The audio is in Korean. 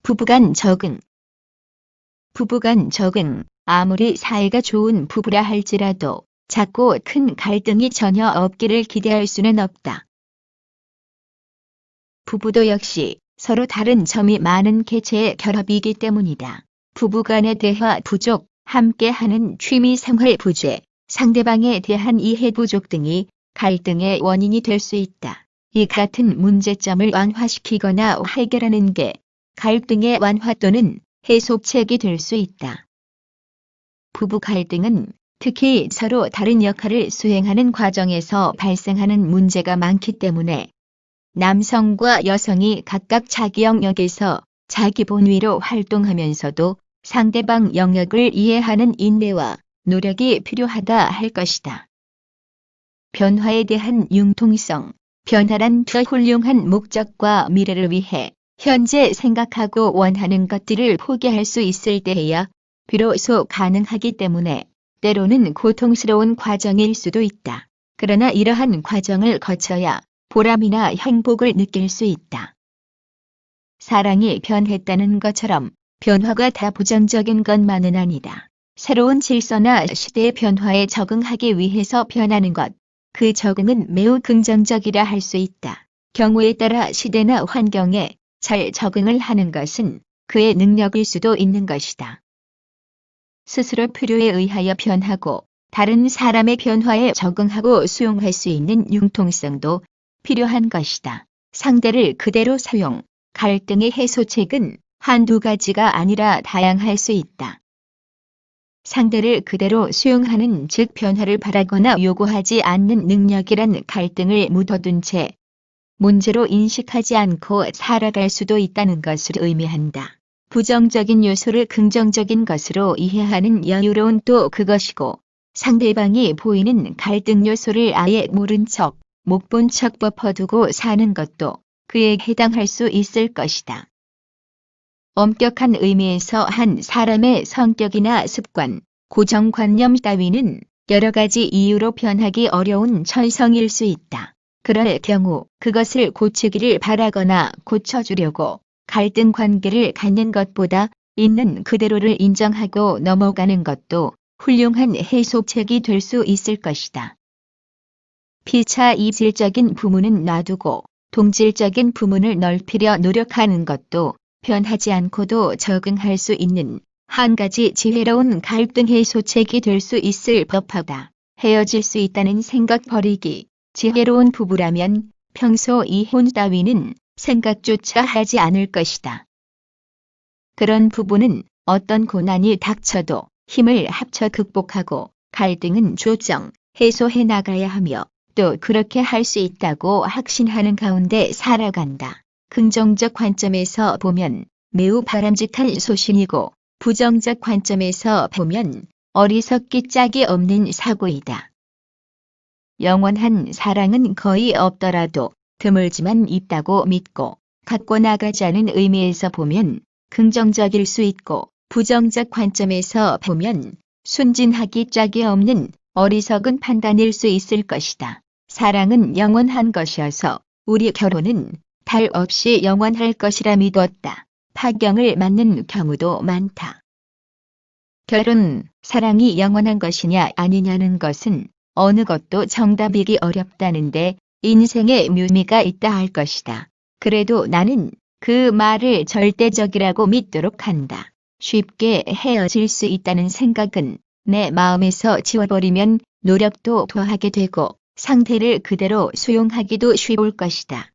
부부간 적응. 부부간 적응. 아무리 사이가 좋은 부부라 할지라도 작고 큰 갈등이 전혀 없기를 기대할 수는 없다. 부부도 역시 서로 다른 점이 많은 개체의 결합이기 때문이다. 부부간의 대화 부족, 함께하는 취미생활 부재, 상대방에 대한 이해 부족 등이 갈등의 원인이 될 수 있다. 이 같은 문제점을 완화시키거나 해결하는 게 갈등의 완화 또는 해소책이 될 수 있다. 부부 갈등은 특히 서로 다른 역할을 수행하는 과정에서 발생하는 문제가 많기 때문에 남성과 여성이 각각 자기 영역에서 자기 본위로 활동하면서도 상대방 영역을 이해하는 인내와 노력이 필요하다 할 것이다. 변화에 대한 융통성. 변화란 더 훌륭한 목적과 미래를 위해 현재 생각하고 원하는 것들을 포기할 수 있을 때에야 비로소 가능하기 때문에 때로는 고통스러운 과정일 수도 있다. 그러나 이러한 과정을 거쳐야 보람이나 행복을 느낄 수 있다. 사랑이 변했다는 것처럼 변화가 다 부정적인 것만은 아니다. 새로운 질서나 시대의 변화에 적응하기 위해서 변하는 것, 그 적응은 매우 긍정적이라 할 수 있다. 경우에 따라 시대나 환경에 잘 적응을 하는 것은 그의 능력일 수도 있는 것이다. 스스로 필요에 의하여 변하고 다른 사람의 변화에 적응하고 수용할 수 있는 융통성도 필요한 것이다. 상대를 그대로 사용, 갈등의 해소책은 한두 가지가 아니라 다양할 수 있다. 상대를 그대로 수용하는 즉 변화를 바라거나 요구하지 않는 능력이란 갈등을 묻어둔 채 문제로 인식하지 않고 살아갈 수도 있다는 것을 의미한다. 부정적인 요소를 긍정적인 것으로 이해하는 여유로운 또 그것이고 상대방이 보이는 갈등 요소를 아예 모른 척, 못 본 척 덮어두고 사는 것도 그에 해당할 수 있을 것이다. 엄격한 의미에서 한 사람의 성격이나 습관, 고정관념 따위는 여러 가지 이유로 변하기 어려운 천성일 수 있다. 그럴 경우 그것을 고치기를 바라거나 고쳐주려고 갈등 관계를 갖는 것보다 있는 그대로를 인정하고 넘어가는 것도 훌륭한 해소책이 될 수 있을 것이다. 피차 이질적인 부문은 놔두고 동질적인 부문을 넓히려 노력하는 것도 변하지 않고도 적응할 수 있는 한 가지 지혜로운 갈등 해소책이 될 수 있을 법하다. 헤어질 수 있다는 생각 버리기. 지혜로운 부부라면 평소 이혼 따위는 생각조차 하지 않을 것이다. 그런 부부는 어떤 고난이 닥쳐도 힘을 합쳐 극복하고 갈등은 조정, 해소해 나가야 하며 또 그렇게 할 수 있다고 확신하는 가운데 살아간다. 긍정적 관점에서 보면 매우 바람직한 소신이고 부정적 관점에서 보면 어리석기 짝이 없는 사고이다. 영원한 사랑은 거의 없더라도 드물지만 있다고 믿고 갖고 나가자는 의미에서 보면 긍정적일 수 있고 부정적 관점에서 보면 순진하기 짝이 없는 어리석은 판단일 수 있을 것이다. 사랑은 영원한 것이어서 우리 결혼은 달 없이 영원할 것이라 믿었다. 파경을 맞는 경우도 많다. 결혼, 사랑이 영원한 것이냐 아니냐는 것은 어느 것도 정답이기 어렵다는데 인생에 묘미가 있다 할 것이다. 그래도 나는 그 말을 절대적이라고 믿도록 한다. 쉽게 헤어질 수 있다는 생각은 내 마음에서 지워버리면 노력도 더하게 되고 상태를 그대로 수용하기도 쉬울 것이다.